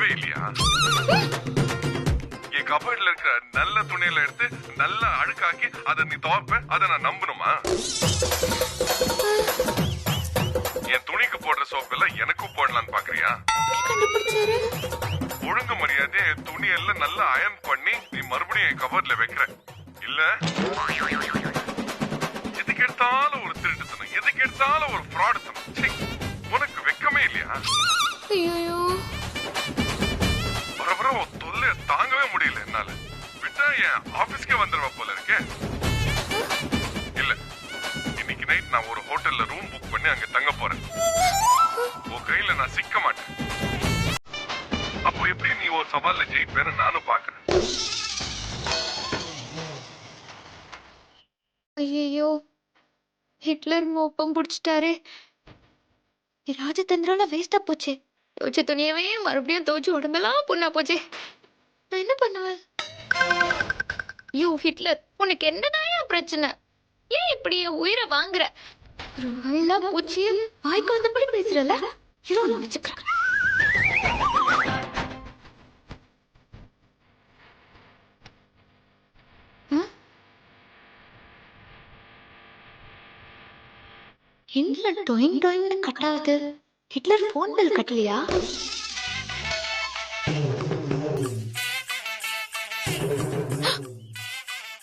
அறிவே இல்லையா? என் கபோர்ட்ல இருக்கிற நல்ல துணியில எடுத்து நல்லா அழுக்காக்கி அதை நீ துவைப்ப, அதை நான் நம்பணுமா? என் துணிக்கு போடுற சோப்பு எல்லாம் எனக்கும் போடலான்னு பாக்குறியா? ஒழுங்கு மரியாதை துணி எல்லாம் நல்லா அயன் பண்ணி நீ மறுபடியும் என் கபோர்ட்ல வைக்கிற இல்ல? எதுக்கு எடுத்தாலும் ஒரு திருட்டுத்தனம், எதுக்கு எடுத்தாலும் ஒரு ஃப்ராடுத்தனம். உனக்கு வெக்கமே இல்லையா? ஐயோ, வர தொல்லை தாங்கவே முடியல என்னால. விட்டா என் ஆபீஸ்க்கே வந்துருவா போல இருக்கே. இல்ல, இன்னைக்கு நைட் நான் ஒரு ஹோட்டல்ல ரூம் புக் பண்ணி அங்க தங்க போறேன். உன் கையில நான் சிக்க மாட்டேன். அப்போ எப்படி நீ ஒரு சவால்ல ஜெயிப்பேன்னு நானும் பாக்குறேன். ஐயோ, ஹிட்லர் மோப்பம் பிடிச்சிட்டாரு. ராஜதந்திரால வேஸ்டா போச்சு. துவச்ச துணியவே மறுபடியும் துவச்சு உடம்பெல்லாம் புண்ணா போச்சு. நான் என்ன பண்ணுவேன்? ஐயோ ஹிட்லர், உனக்கு என்னதாயா பிரச்சனை? ஏன் இப்படி என் உயிரை வாங்குற? நல்லா பூச்சி வாய்க்கு வந்தபடி பேசுறல. வச்சுக்கிறேன். என்ன டொயிங் டொயிங்னு கட் ஆகுது? ஹிட்லர் போன் பில் கட்டலையா?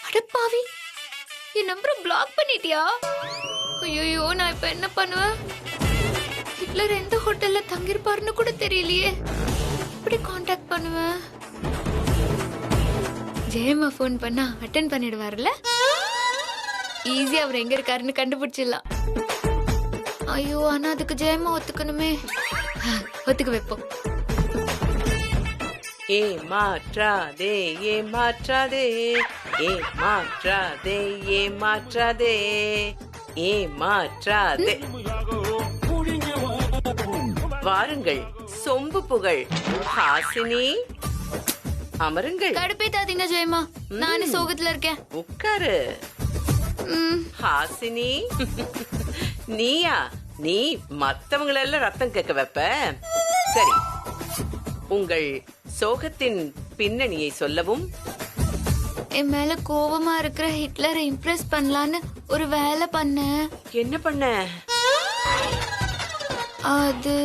அடப்பாவி, என் நம்பரை பிளாக் பண்ணிட்டியா? ஐயோ, நான் இப்ப என்ன பண்ணுவேன்? ஹிட்லர் எந்த ஹோட்டல்ல தங்கிருப்பாருன்னு கூட தெரியலையே. எப்படி காண்டாக்ட் பண்ணுவேன்? ஜெயமா போன் பண்ணா அட்டென்ட் பண்ணிடுவார்ல. ஈஸியா அவர் எங்க இருக்காருன்னு கண்டுபிடிச்சிடலாம். ஐயோ, ஆனா அதுக்கு ஜெயமா ஒத்துக்கணுமே. ஒத்துக்க வைப்போம். ஏமாற்றாதே ஏமாற்றாதே ஏமாற்றாதே ஏமாற்றாதே ஏமாற்றாதே. வாருங்கள், சொம்பு புகழ். ஹாசினி, அமருங்கள். கடுப்பேத்தாதீங்க ஜெயமா, நானே சோகத்துல இருக்கேன். உட்காரு. ஹாசினி, நீயா? நீ மத்தவங்களெல்லாம் ரத்தம் கேட்க வைப்ப. சரி, உங்கள் சோகத்தின் பின்னணியை சொல்லவும். என் மேல கோபமா இருக்கிற ஹிட்லரை இம்ப்ரெஸ் பண்ணலான்னு ஒரு வேலை பண்ண. என்ன பண்ண? அது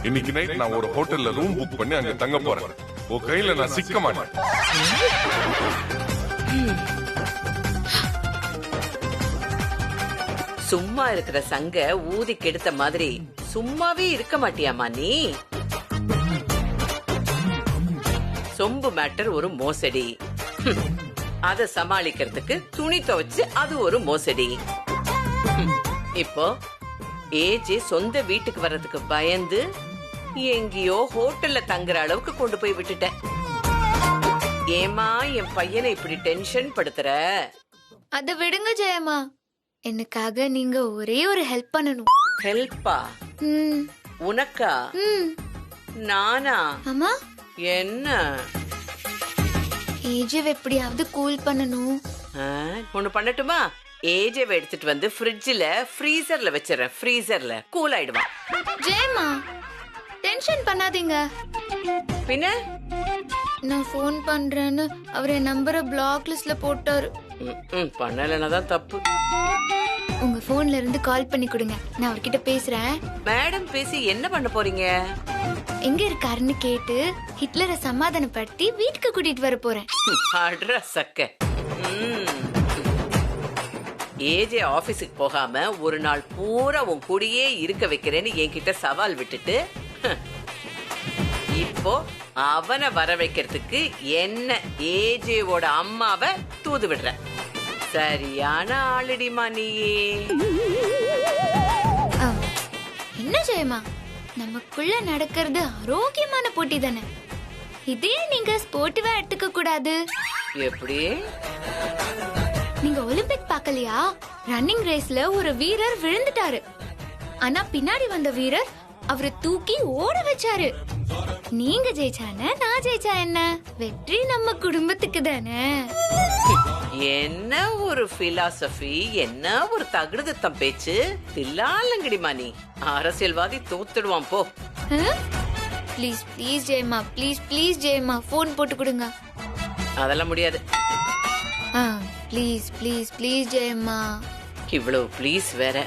இன்னைக்கு நைட் நான் ஒரு ஹோட்டல்ல ரூம் புக் பண்ணி அங்க தங்க போறேன். உன் கையில நான் சிக்க மாட்டேன். சும்மா இருக்கிற சங்க ஊதி கெடுத்த மாதிரி சும்மாவே இருக்க மாட்டியாமா நீ? சொம்பு மேட்டர் ஒரு மோசடி. அத சமாளிக்கிறதுக்கு துணி துவைச்சு அது ஒரு மோசடி. இப்போ ஏஜே சொந்த வீட்டுக்கு வர்றதுக்கு பயந்து எங்கேயோ ஹோட்டல்ல தங்குற அளவுக்கு கொண்டு போய் விட்டுட்டேன். ஏமா என் பையனை இப்படி டென்ஷன் படுத்துற? அத விடுங்க ஜெயமா, எனக்காக நீங்க ஒரே ஒரு ஹெல்ப் பண்ணணும். ஹெல்ப்பா? உனக்கா? நானா? ஆமா. என்ன? ஏஜேவ் எப்படியாவது கூல் பண்ணணும். ஒண்ணு பண்ணட்டுமா? ஏஜேவ் எடுத்துட்டு வந்து ஃப்ரிட்ஜ்ல ஃப்ரீசர்ல வச்சிடறேன். ஃப்ரீசர்ல கூல் ஆயிடுவான். ஜெயமா, டென்ஷன் பண்ணாதீங்க. பின்ன நான் போன் பண்றேன்னு அவர் என் நம்பரை பிளாக் லிஸ்ட்ல போட்டாரு. பண்ணலன்னா தான் தப்பு. உங்க போன்ல இருந்து கால் பண்ணி கொடுங்க, நான் அவர்கிட்ட பேசுறேன். மேடம் பேசி என்ன பண்ண போறீங்க? எங்க இருக்காருன்னு கேட்டு ஹிட்லரை சமாதானப்படுத்தி வீட்டுக்கு கூட்டிட்டு வர போறேன். அட்ரஸ் சக்க. ஏஜே ஆபீஸுக்கு போகாம ஒரு நாள் பூரா உன் கூடயே இருக்க வைக்கிறேன்னு என்கிட்ட சவால் விட்டுட்டு இப்போ அவனை வர வைக்கிறதுக்கு என்ன ஏஜேவோட அம்மாவை தூது விடுற. சரியான ஆளுடிமா நீயே. என்ன ஜெயமா, நமக்குள்ள நடக்கிறது ஆரோக்கியமான போட்டி தானே. இதே நீங்க ஸ்போர்ட்டிவா எடுத்துக்க கூடாது. எப்படி? நீங்க ஒலிம்பிக் பார்க்கலையா? ரன்னிங் ரேஸ்ல ஒரு வீரர் விழுந்துட்டாரு. ஆனா பின்னாடி வந்த வீரர் அவரை தூக்கி ஓட வச்சாரு. நீங்க ஜெயிச்சான நான் ஜெயிச்சா என்ன? வெற்றி நம்ம குடும்பத்துக்கு தானே. என்ன ஒரு பிலாசபி, என்ன ஒரு தகுடுதத்தம் பேச்சு. தில்லாலங்கடிமா நீ. அரசியல்வாதி தோத்துடுவான் போ. Please please Jayamma, please please Jayamma, phone போட்டு கொடுங்க. அதெல்லாம் முடியாது. Please please please Jayamma. இவ்வளவு ப்ளீஸ் வேற.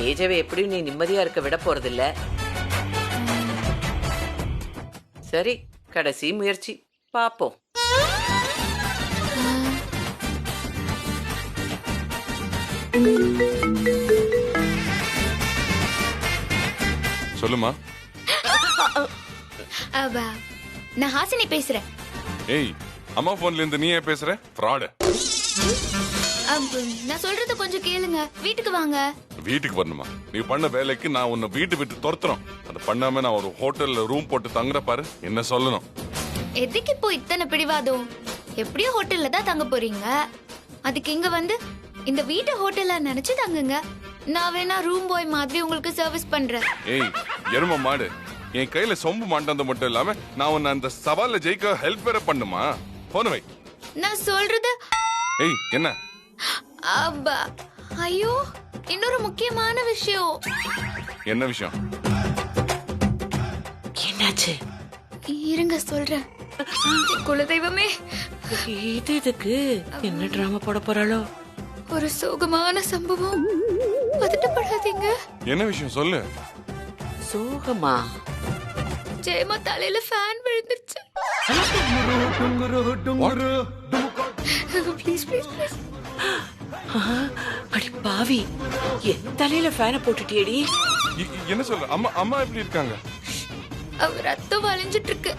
ஏஜவை எப்படியும் நீ நிம்மதியா இருக்க விட போறதில்ல. சரி, கடைசி முயற்சி பாப்போம். சொல்லுமா. நான் ஹாசினி பேசுறேன். ஏய், அம்மா போன்ல இருந்து நீ ஏன் பேசுற? ஃப்ராட். நான் சொல்றத கொஞ்சம் கேளுங்க. வீட்டுக்கு வாங்க. வீட்டுக்கு வரணுமா? நீ பண்ண வேலைக்கு நான் உன்னை வீட்டு விட்டு துரத்துறோம். அது பண்ணாம நான் ஒரு ஹோட்டல்ல ரூம் போட்டு தங்குற பாரு. என்ன சொல்லணும்? எதுக்கு இப்போ இத்தனை பிடிவாதம்? எப்படியோ ஹோட்டல்ல தான் தங்க போறீங்க. அதுக்கு இங்க வந்து இந்த வீட்டை ஹோட்டலா நினைச்சு தங்குங்க. நான் வேணா ரூம் பாய் மாதிரி உங்களுக்கு சர்வீஸ் பண்றேன். ஏய் எரும மாடு, என் கையில சொம்பு மாட்டது மட்டும் இல்லாம நான் உன்னை அந்த சவால்ல ஜெயிக்க ஹெல்ப் வேற பண்ணுமா? போன வை. நான் சொல்றது. ஏய் என்ன? அப்பா, ஐயோ, இன்னொரு முக்கியமான விஷயம். என்ன விஷயம்? என்னாச்சு? இருங்க சொல்றேன். குலதெய்வமே, இது இதுக்கு என்ன டிராமா போட போறாளோ? ஒரு சோகமான சம்பவம். பதட்டப்படாதீங்க. என்ன விஷயம் சொல்லு. சோகமா? ஜெயமா தலையில ஃபேன் விழுந்துருச்சு. Please please please. அடி பாவி, என் தலையில ஃபேனை போட்டுட்டியடி. என்ன சொல்ற? அம்மா அம்மா எப்படி இருக்காங்க? அவர் ரத்தம் வளைஞ்சிட்டு இருக்கு.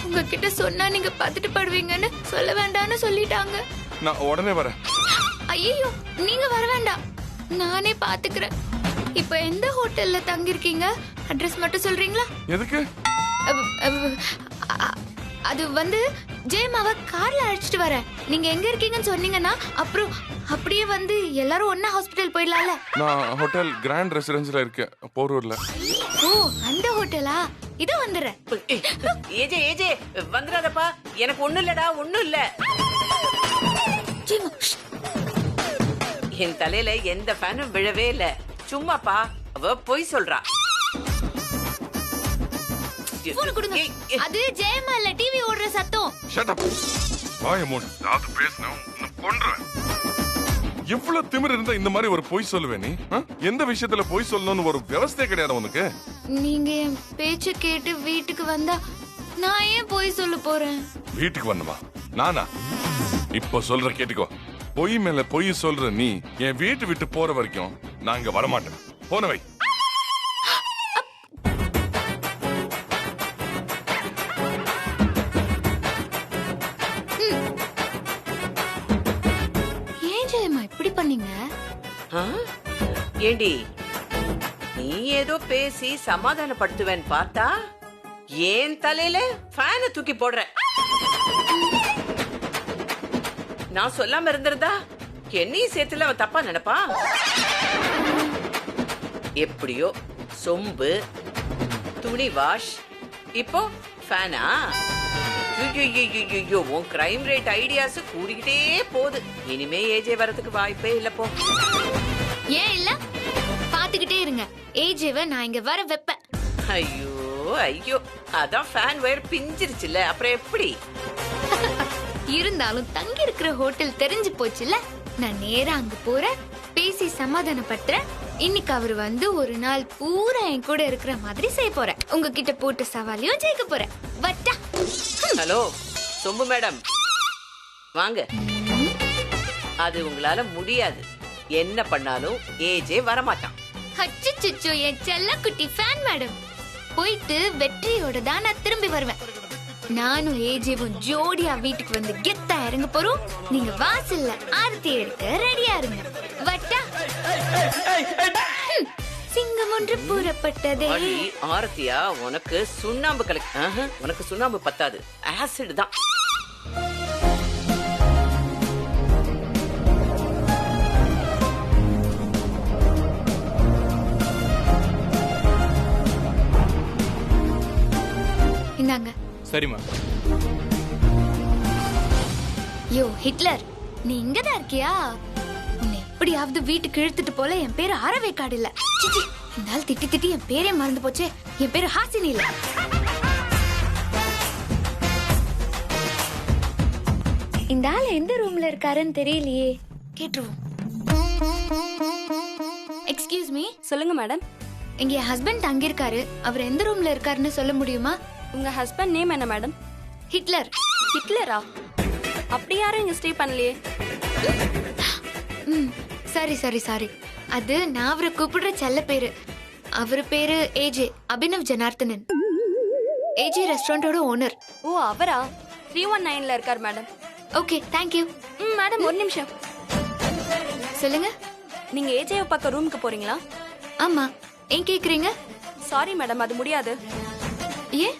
உங்ககிட்ட சொன்னா நீங்க பதட்டு படுவீங்கன்னு சொல்ல வேண்டாம்னு சொல்லிட்டாங்க. நான் உடனே வரேன். ஐயோ, நீங்க வர வேண்டாம், நானே பாத்துக்கிறேன். இப்ப எந்த ஹோட்டல்ல தங்கி இருக்கீங்க? அட்ரஸ் மட்டும் சொல்றீங்களா? எதுக்கு? அது வந்து ஜெயமாவை கார்ல அழைச்சிட்டு வரேன். நீங்க எங்க இருக்கீங்கன்னு சொன்னீங்கன்னா அப்புறம் அப்படியே வந்து எல்லாரும் ஒண்ணா ஹாஸ்பிடல் போயிடலாம்ல. நான் ஹோட்டல் கிராண்ட் ரெசிடென்ஸ்ல இருக்கேன், போரூர்ல. ஓ, அந்த ஹோட்டலா? இதோ வந்துடுறேன். ஏஜே ஏஜே வந்துடாதப்பா. எனக்கு ஒண்ணும் இல்லடா, ஒண்ணும் இல்ல. ஜெயமா, என் தலையில எந்த ஃபேனும் விழவே இல்ல. சும்மாப்பா, அவ பொய் சொல்றா. போன் கொடுங்க. அது ஜெயமா இல்ல, டிவி ஓடுற சத்தம். Shut up. வாய மூடு. நான் பேசினா உன்னை கொன்றுவேன். எவ்வளவு திமிரு இருந்தா இந்த மாதிரி ஒரு பொய் சொல்லுவே நீ? எந்த விஷயத்துல பொய் சொல்லணும்னு ஒரு விவசாய கிடையாது உனக்கு? நீங்க என் பேச்ச கேட்டு வீட்டுக்கு வந்தா நான் ஏன் பொய் சொல்ல போறேன்? வீட்டுக்கு வரணுமா? நானா? இப்ப சொல்ற கேட்டுக்கோ. பொய் மேல பொய் சொல்ற நீ என் வீட்டு விட்டு போற வரைக்கும் நான் இங்க வரமாட்டேன். போனவை. ஏன் ஜெயமா இப்படி பண்ணீங்க? ஏண்டி, நீ ஏதோ பேசி சமாதானப்படுத்துவேன்னு பார்த்தா ஏன் தலையில ஃபேனை தூக்கி போடுற. நான் சொல்லாம இருந்திருந்தா என்னையும் சேர்த்துல அவன் தப்பா நினைப்பா. எப்படியோ சொம்பு, துணி வாஷ், இப்போ ஃபேனா? உன் கிரைம் ரேட் ஐடியாஸ் கூடிக்கிட்டே போகுது. இனிமே ஏஜே வரதுக்கு வாய்ப்பே இல்ல போ. ஏன் இல்ல? பாத்துக்கிட்டே இருங்க, ஏஜேவை நான் இங்க வர வைப்பேன். ஐயோ ஐயோ, அதான் ஃபேன் வயர் பிஞ்சிருச்சுல, அப்புறம் எப்படி? இருந்தாலும் தங்கி இருக்கிற ஹோட்டல் தெரிஞ்சு போச்சுல, நான் நேரா அங்க போறேன், பேசி சமாதானப்படுத்துறேன். இன்னைக்கு அவர் வந்து ஒரு நாள் பூரா என் கூட இருக்கிற மாதிரி செய்ய போறேன். உங்ககிட்ட போட்டு சவாலையும் ஜெயிக்க போறேன். வட்டா. ஹலோ சொம்பு மேடம், வாங்க. அது உங்களால முடியாது. என்ன பண்ணாலும் ஏஜே வரமாட்டான். அச்சச்சோ, என் செல்ல குட்டி ஃபேன் மேடம். போயிட்டு வெற்றியோட தான் நான் திரும்பி வருவேன். நானும் ஏஜேவும் ஜோடியா வீட்டுக்கு வந்து கெத்தா இறங்க போறோம். நீங்க வாசல்ல ஆரத்தி எடுக்க ரெடியா இருங்க. வட்டா. சிங்கம் ஒன்று புறப்பட்டதே. அடி ஆரத்தியா, உனக்கு சுண்ணாம்பு கலக்கு. உனக்கு சுண்ணாம்பு பத்தாது, ஆசிட் தான். இந்தாங்க. சரிம்மா. யோ ஹிட்லர், நீ இங்கதான் இருக்கியா? உன்னை எப்படியாவது வீட்டுக்கு இழுத்துட்டு போல. என் பேரு அறவேக்காடு இல்ல. சிச்சி, இந்த ஆள் திட்டி திட்டி என் பேரே மறந்து போச்சே. என் பேரு ஹாசினி இல்ல. இந்த ஆள் எந்த ரூம்ல இருக்காருன்னு தெரியலையே. கேட்டுருவோம். Excuse me. சொல்லுங்க மேடம். இங்க என் ஹஸ்பண்ட் தங்கியிருக்காரு. அவர் எந்த ரூம்ல இருக்காருன்னு சொல்ல முடியுமா? உங்க ஹஸ்பண்ட் நேம் என்ன மேடம்? ஹிட்லர். ஹிட்லரா? அப்படி யாரும் இங்க ஸ்டே பண்ணலையே. Sorry sorry sorry. அது நான் அவரை கூப்பிடுற செல்ல பேரு. அவர் பேரு ஏஜே, அபினவ் ஜனார்த்தனன். ஏஜே ரெஸ்டாரண்டோட ஓனர். ஓ அவரா? 319ல இருக்கார் மேடம். Okay, thank you. மேடம் ஒரு நிமிஷம். சொல்லுங்க. நீங்க ஏஜேவை பார்க்க ரூமுக்கு போறீங்களா? ஆமா, ஏன் கேக்குறீங்க? சாரி மேடம், அது முடியாது. ஏன்?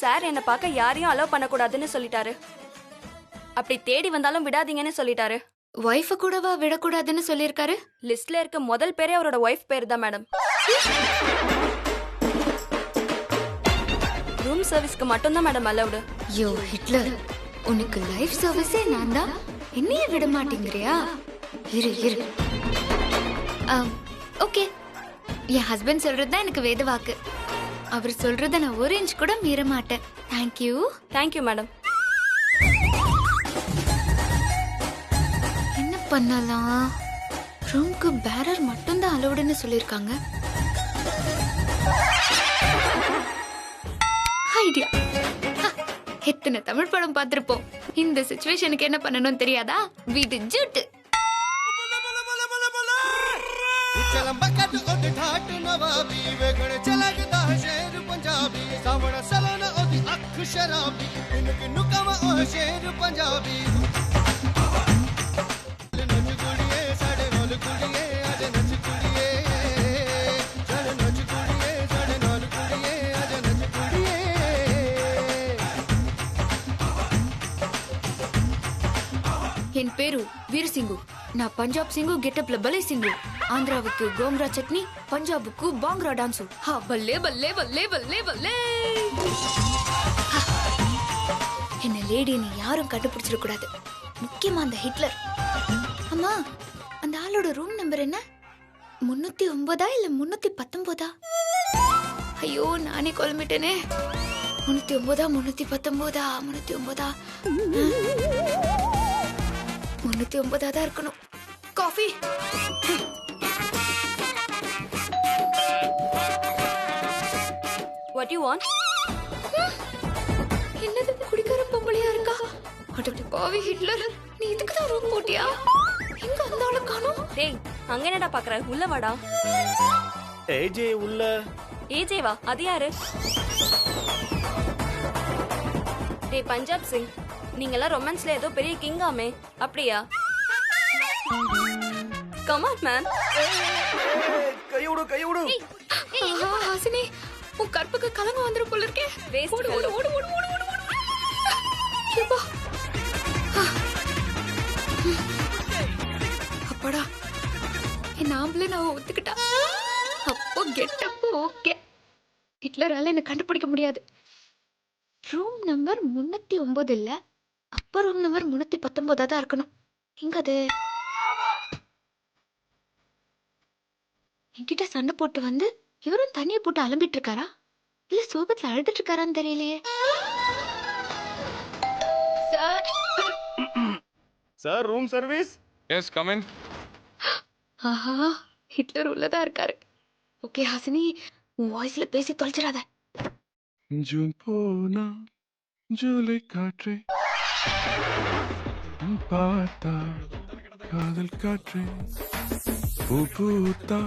சார் என்னை பார்க்க யாரையும் அலோவ் பண்ணக்கூடாதுன்னு சொல்லிட்டாரு. அப்படி தேடி வந்தாலும் விடாதீங்கன்னு சொல்லிட்டாரு. ஒய்ஃப கூடவா விடக்கூடாதுன்னு சொல்லியிருக்காரு? லிஸ்ட்ல இருக்க முதல் பேரே அவரோட ஒய்ஃப் பேர் தான் மேடம். ரூம் சர்வீஸ்க்கு மட்டும்தான் மேடம் அலௌடு. யோ ஹிட்லர், உனக்கு லைஃப் சர்வீஸே நான் தான். என்னைய விட மாட்டேங்கிறியா? இரு இரு. ஓகே, என் ஹஸ்பண்ட் சொல்றதுதான் எனக்கு வேத வாக்கு. அவர் சொல்றத நான் ஒரு இன்ச் கூட மீற மாட்டேன். தேங்க்யூ. Thank you madam. என்ன பண்ணலாம்? ரூம்க்கு பேரர் மட்டும்தான் அலௌடுன்னு சொல்லிருக்காங்க. ஐடியா. எத்தனை தமிழ் படம் பார்த்திருப்போம். இந்த சிச்சுவேஷனுக்கு என்ன பண்ணணும் தெரியாதா? வீடு ஜூட்டு. चलंबा कट ओद ठाट नवाबी वेगण चलगदा शेर पंजाबी सावण सलोना ओदी अख शराबी इन किनु कवा ओ शेर पंजाबी नच कुड़िए साडे नौल कुड़िए आज नच कुड़िए चल नच कुड़िए साडे नौल कुड़िए आज नच कुड़िए என் பேரு வீர் சிங்கு. நான் பஞ்சாப் சிங்கு கெட்டப்ல பலே சிங்கு. ஆந்திராவுக்கு கோங்கரா சட்னி, பஞ்சாபுக்கு பாங்க்ரா டான்ஸு. பல்லே பல்லே பல்லே பல்லே பல்லே. என்ன லேடின்னு யாரும் கண்டுபிடிச்சிட கூடாது. முக்கியமா அந்த ஹிட்லர். அம்மா, அந்த ஆளோட ரூம் நம்பர் என்ன? 309 இல்ல 319? ஐயோ, நானே குழம்பிட்டேனே. 309 319 309 309 தான் இருக்கணும். காஃபி. What you want? என்னது குடிக்கார பொம்பளையா இருக்கா? அட பாவி ஹிட்லர், நீ இதுக்கு தான் ரூம் போட்டியா? எங்க அந்த ஆளை காணோம்? டேய், அங்க என்னடா பாக்குற? உள்ள வாடா. ஏஜே உள்ள. ஏஜேவா? அது யாரு? டேய் பஞ்சாப் சிங், நீங்கெல்லாம் ரொமான்ஸ்ல ஏதோ பெரிய கிங்காமே, அப்படியா? Come on man. கையோடு கையோடு. ஹாசினி, உன் கற்புக்கு கலங்கம் வந்துரும் போல இருக்கே. Waste ஓடு ஓடு fellow. ஓடு ஓடு ஓடு ஓடு ஓடு. ஏப்பா. அப்பாடா, என் ஆம்பளை நான் ஒத்துக்கிட்டா. அப்போ கெட்டப்போ ஓகே. ஹிட்லரால என்ன கண்டுபிடிக்க முடியாது. ரூம் நம்பர் 309 இல்ல, அப்ப ரூம் நம்பர் 319 தான் இருக்கணும். எங்க அது? என்கிட்ட சண்டை போட்டு வந்து இவரும் தண்ணியை போட்டு அலம்பிட்டு இருக்காரா, இல்ல சோகத்துல அழுதுட்டு இருக்காரான்னு தெரியலையே. Sir. Sir, room service. Yes, come in. ஆஹா, ஹிட்லர் உள்ளதா இருக்காரு. ஓகே ஹாசினி, உன் வாய்ஸ்ல பேசி தொலைச்சிடாத. ஜூன் போனா ஜூலை காற்றே பார்த்தா காதல் காற்றே பூத்தா.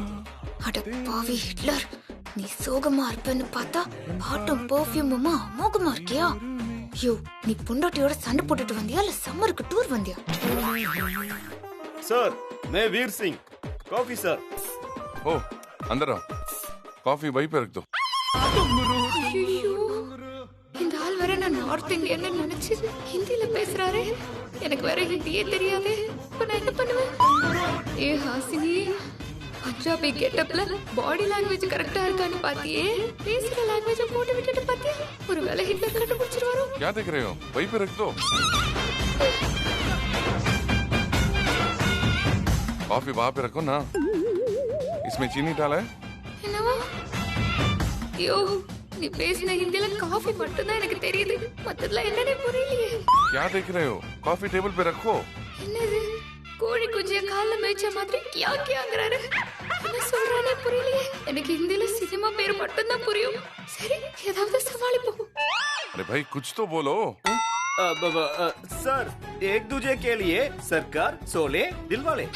அட பாவி ஹிட்லர், நீ சோகமா இருப்பேன்னு பார்த்தா பாட்டும் பெர்ஃபியூமுமா அமோகமா இருக்கியா? யோ, நீ பொண்டாட்டியோட சண்டை போட்டுட்டு வந்தியா இல்ல சம்மருக்கு டூர் வந்தியா? सर, मैं वीर सिंह. Coffee sir. ओ, अंदर आओ. कॉफी वहीं पे रख दो. ஐயோ, இந்த ஆள் வேற நான் நார்த் இந்தியன்னு நினைச்சு ஹிந்தில பேசுறாரு. எனக்கு வேற ஹிந்தியே தெரியாது. இப்ப நான் என்ன பண்ணுவேன்? ஏ ஹாசினி, பஞ்சாபி கெட்டப்ல பாடி லாங்குவேஜ் கரெக்டா இருக்கான்னு பாத்தியே, பேசுற லாங்குவேஜ் போட்டு விட்டுட்டு பாத்தியா? ஒருவேளை ஹிட்லர் கண்டுபிடிச்சிருவாரோ? क्या देख रहे हो? वहीं पे रख दो. कॉफी वहां पे रखो ना, इसमें चीनी डाला है। என்னவா? ஐயோ, நீ பேசின ஹிந்தில காஃபி மட்டும் தான் எனக்கு தெரியுது. மத்ததெல்லாம் என்னன்னே புரியலையே. क्या देख रहे हो? कॉफी टेबल पे रखो। என்னது? கோழி குஞ்சிய கால்ல மேய்ச்ச மாதிரி கியா கியாங்கறாரு. என்ன சொல்றானே புரியலையே. எனக்கு ஹிந்தில சினிமா பேர் மட்டும் தான் புரியும். சரி, ஏதாவது சமாளிப்போம். अरे भाई कुछ तो बोलो। सर, एक दूजे के लिए सरकार सोले दिलवाले।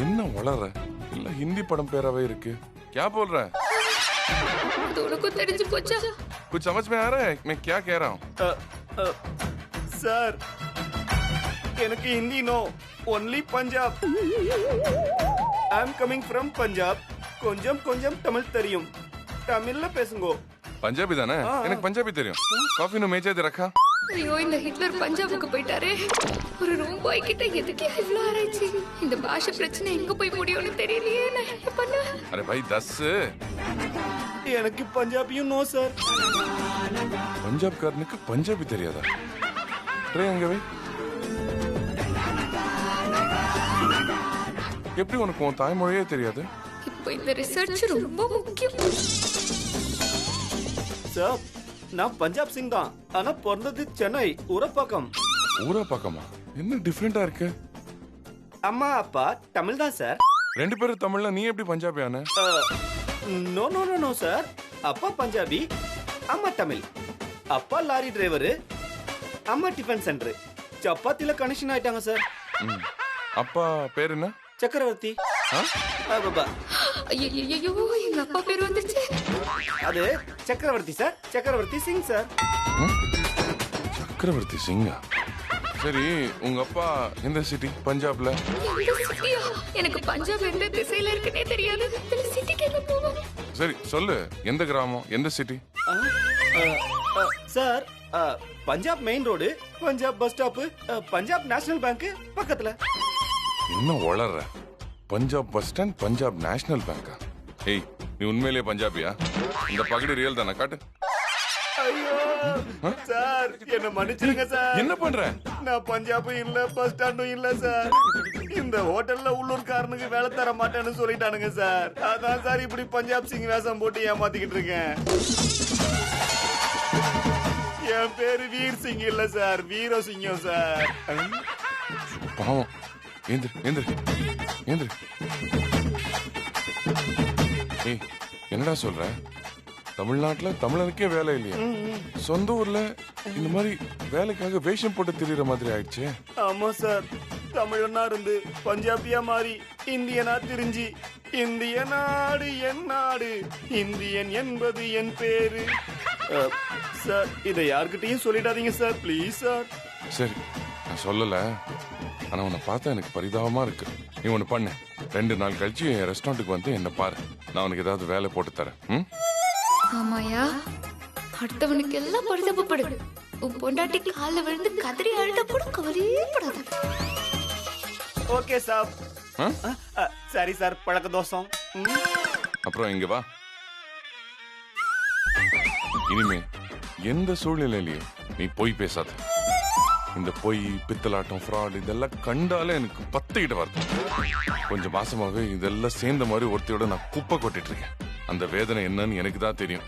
என்ன வளர இல்ல ஹிந்தி படம் பேராவே இருக்கு। क्या बोल रहा है? அது உனக்கு தெரிஞ்சு போச்சா? कुछ समझ में आ रहा है मैं क्या कह रहा हूँ? सर, எனக்கு Hindi no, only Punjab. I am coming from Punjab. கொஞ்சம் கொஞ்சம் தமிழ் தெரியும். தமிழ்ல பேசுங்கோ. पंजाबी தானே? எனக்கு பஞ்சாபி தெரியும். காஃபி னு மேச்சே ரக்கா। ஐயோ, இந்த ஹிட்லர் பஞ்சாபுக்கு போயிட்டாரே. ஒரு ரூம் பாய் கிட்ட எதுக்கு இவ்ளோ ஆராய்ச்சி? இந்த பாஷை பிரச்சனை எங்க போய் முடியும்னு தெரியலையே. நான் என்ன பண்ணுவேன்? अरे भाई 10 எனக்கு பஞ்சாபியும் நோ சார். பஞ்சாப்காரனுக்கு பஞ்சாபி தெரியாதா? ட்ரை அங்க வை. எப்படி உனக்கு உன் தாய்மொழியே தெரியாது? இப்போ இந்த ரிசர்ச் ரொம்ப முக்கியம். சார், நான் பஞ்சாப் சிங் தான். ஆனா பிறந்தது சென்னை ஊரப்பாக்கம். ஊரா பக்கமா? என்ன டிஃபரெண்டா இருக்கு? அம்மா அப்பா தமிழ் தான் சார். ரெண்டு பேரும் தமிழ்ல, நீ எப்படி பஞ்சாபி ஆன? No no no no sir. அப்பா பஞ்சாபி, அம்மா தமிழ். அப்பா லாரி டிரைவர், அம்மா டிஃபன் சென்டர். சப்பாத்தில கனெக்ஷன் ஆயிட்டாங்க சார். அப்பா பேர் என்ன? சக்கரவர்த்தி. பாபா, ஐயோ, எங்க அப்பா பேர் வந்துருச்சு. அது சக்கரவர்த்தி சார். சக்கரவர்த்தி சிங் சார். சக்கரவர்த்தி சிங்கா? சரி, உங்க அப்பா எந்த சிட்டி பஞ்சாப்ல? எந்த சிட்டியா? எனக்கு பஞ்சாப் எந்த திசையில இருக்குன்னே தெரியாது. இந்த சிட்டிக்கு எங்க போவோம்? சரி சொல்லு, எந்த கிராமம், எந்த city? Sir, Punjab main road, Punjab bus stop, Punjab National Bank பக்கத்துல. என்ன வளர்ற? Punjab bus stand, Punjab National பேங்கா? ஏய், நீ உண்மையிலேயே பஞ்சாபியா? இந்த பகடி ரியல் தானே? காட்டு. ஐயோ சார், என்ன மன்னிச்சிருங்க சார். என்ன பண்ற? நான் பஞ்சாபும் இல்ல, பஸ் ஸ்டாண்டும் இல்ல சார். இந்த ஹோட்டல்ல உள்ளூர்காரனுக்கு வேலை தர மாட்டேன்னு சொல்லிட்டானுங்க சார். அதான் சார் இப்படி பஞ்சாப் சிங் வேஷம் போட்டு ஏமாத்திக்கிட்டு இருக்கேன். என் பேரு வீர் சிங் இல்ல சார், வீர சிங்கம் சார். பாவம். ஏந்திரு ஏந்திரு ஏந்திரு. ஏய், என்னடா சொல்ற? தமிழ்நாட்டுல தமிழனுக்கே வேலை இல்லையா? சொந்த ஊர்ல இந்த மாதிரி வேலைக்காக வேஷம் போட்டு திரியிற மாதிரி ஆயிடுச்சு. ஆமா சார், தமிழனா இருந்து பஞ்சாபியா மாறி இந்தியனா திரிஞ்சு, இந்திய நாடு என் நாடு, இந்தியன் என்பது என் பேரு. சார், இதை யார்கிட்டயும் சொல்லிடாதீங்க சார், ப்ளீஸ் சார். சரி, நான் சொல்லல. ஆனா உன்னை பார்த்தா எனக்கு பரிதாபமா இருக்கு. நீ ஒண்ணு பண்ணு, 2 நாள் கழிச்சு என் ரெஸ்டாரண்ட்டுக்கு வந்து என்ன பாரு. நான் உனக்கு ஏதாவது வேலை போட்டு தரேன். ஆமாயா, அடுத்தவனுக்கு எல்லாம் பரிதாபப்படு. உன் பொண்டாட்டி கால்ல விழுந்து கதறி அழுத கூட கவலையே படாத. Okay sir. சரி சார், பழக்க தோஷம். அப்புறம் இங்க வா. இனிமே எந்த சூழ்நிலையிலையும் நீ பொய் பேசாத. இந்த பொய், பித்தலாட்டம், ஃப்ராட் இதெல்லாம் கண்டாலே எனக்கு பத்திக்கிட்டு வருது. கொஞ்சம் மாசமாவே இதெல்லாம் சேர்ந்த மாதிரி ஒருத்தையோட நான் குப்பை கொட்டிட்டு இருக்கேன். அந்த வேதனை என்னன்னு எனக்கு தான் தெரியும்.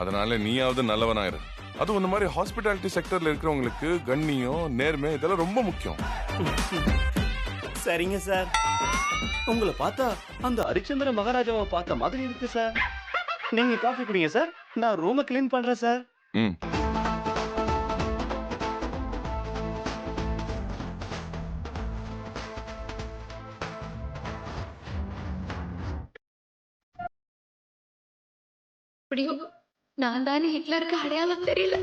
அதனால நீயாவது நல்லவனாயிரு. அதுவும் இந்த மாதிரி ஹாஸ்பிட்டாலிட்டி செக்டர்ல இருக்கிறவங்களுக்கு கண்ணியம், நேர்மை இதெல்லாம் ரொம்ப முக்கியம். சரிங்க சார். உங்களை பார்த்தா அந்த ஹரிச்சந்திர மகாராஜாவை பார்த்த மாதிரி இருக்கு சார். நீங்க காஃபி குடிங்க சார், நான் ரூமை கிளீன் பண்றேன் சார். அப்படியோ நான் தானே ஹிட்லருக்கு அடையாளம் தெரியல.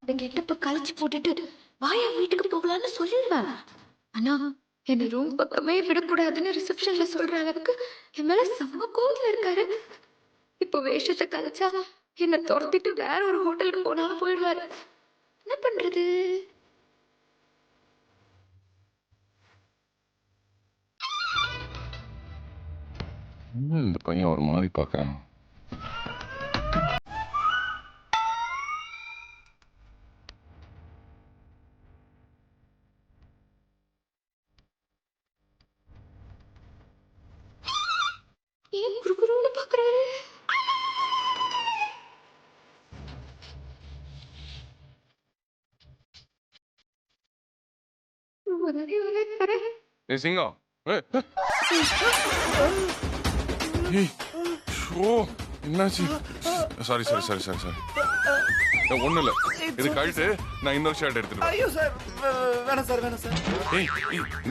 அந்த கெட்டப்ப கழிச்சு போட்டுட்டு வாயா வீட்டுக்கு போகலான்னு சொல்லிடுவேன். ஆனா என்ன ரூம் பக்கமே விடக்கூடாதுன்னு ரிசப்ஷன்ல சொல்ற அளவுக்கு என் மேல செம்ம கோவத்துல இருக்காரு. இப்போ வேஷத்தை கழிச்சா என்ன துரத்திட்டு வேற ஒரு ஹோட்டலுக்கு போனாலும் போயிடுவாரு. என்ன பண்றது? இந்த பையன் ஒரு மாதிரி பாக்குறான். ஏன் குறுகுறுன்னு பாக்குறாரு? ஏய் சிங்கம் ஏய் ஷோ என்னாச்சு? Sorry sorry sorry sorry sorry ஒண்ணும் இல்ல. இது கழிட்டு நான் இன்னொரு ஷர்ட் எடுத்துட்டு வரேன். ஐயோ சார் வேணாம் சார் வேணாம் சார். ஏய்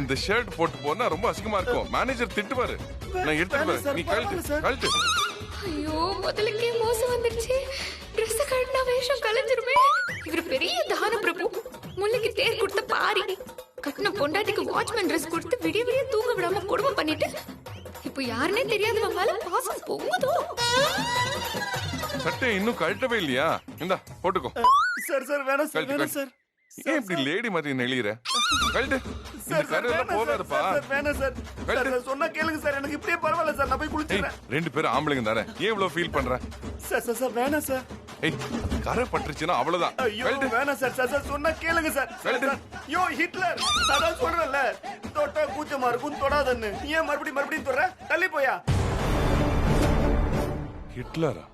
இந்த ஷர்ட் போட்டு போனா ரொம்ப அசிங்கமா இருக்கும். மேனேஜர் திட்டுவாரு. நான் எடுத்துட்டு வரேன். நீ கழிட்டு கழிட்டு. ஐயோ முதலுக்கே மோசம் வந்துடுச்சு. ட்ரெஸ் கட்டினா வேஷம் கலைஞ்சிருமே. இவர் பெரிய தான பிரபு. முல்லைக்கு தேர் கொடுத்த பாரி. கட்டின பொண்டாட்டிக்கு வாட்ச்மேன் ட்ரெஸ் கொடுத்து விடிய விடிய தூங்க விடாம கொடுமை பண்ணிட்டு இப்போ யாருன்னே தெரியாதவங்க மேல பாசம் பொங்குதோ. சட்டை இன்னும் கழட்டவே இல்லையா? இந்தா போட்டுக்கோ. சார் சார் வேணாம் சார் கழட்டு, வேணாம் சார். ஏன் இப்படி லேடி மாதிரி நெளியற? கழட்டு. இந்த சார் சார் கரையெல்லாம் வேணாம் போகாதுப்பா. சார் சார் வேணாம் சார். சார் சார் சொன்னா கேளுங்க சார். எனக்கு இப்படியே பரவாயில்ல சார். நான் போய் ஏய் குளிச்சிடுறேன். ரெண்டு பேரும் ஆம்பளைங்க தானே, ஏன் இவ்வளவு ஃபீல் பண்ற? சார் சார் சார் வேணாம் சார். ஏய் கரை பட்டுருச்சுன்னா அவ்வளவுதான். ஐயோ கழட்டு. வேணாம் சார். சார் சார் சொன்னா கேளுங்க சார். சார் கழட்டு. சார் யோ ஹிட்லர் அதான் சொல்றேன்ல, தொட்டா கூச்சமா இருக்கும் தொடாதன்னு. ஏன் மறுபடியும் தொடுற? தள்ளி போயா. ஹிட்லரா?